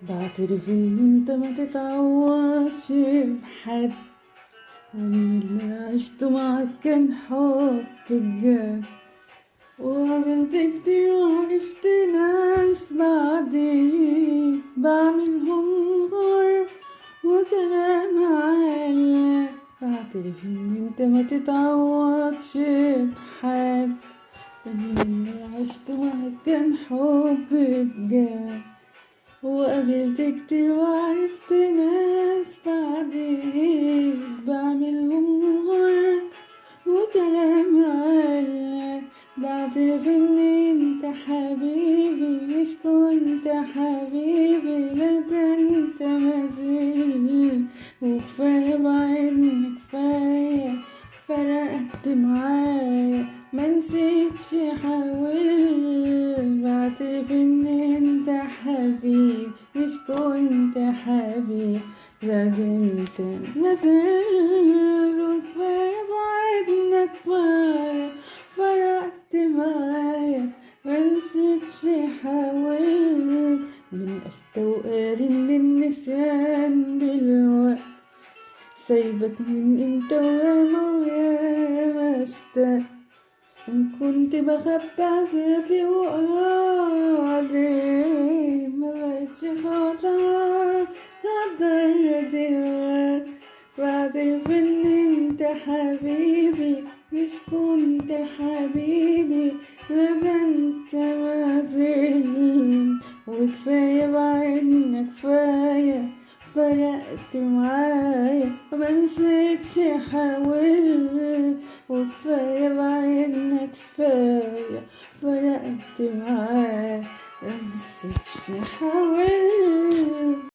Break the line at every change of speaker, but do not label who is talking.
بعترف ان انت ما تتعوضش بحد، وان اللي عشته معاك كان حب بجد. وقابلت كتير وعرفت ناس بعدين بعملهم غرب وكلام علق. بعترف ان انت ما تتعوضش بحد، وان اللي عشته معاك كان حب بجد. وقابلت كتير وعرفت ناس بعدين بعملهم غرب وكلام علق. بعترف ان انت حبيبي مش كنت حبيبي، لا ده انت مازال. وكفاية بعدنا كفاية فرقت معايا منسيتش حاولت. بعترف ان انت حبيب مش كنت حبيب، لا ده انت مازال. وكفاية بعدنا كفاية فرقت معايا منسيتش حاولت. من افتى وقال ان النسيان بالوقت سايبك من امتى وياما اشتاق. إن كنت بخبي عذابي وقعدي ما بقتش خلاص هقدر دلوقتي. بعترف ان انت حبيبي مش كنت حبيبي، لا ده انت مازال. وكفاية بعدنا كفاية فرقت معايا منسيتش حاولت. وكفاية بعدنا كفاية فرقت معايا منسيتش حاولت.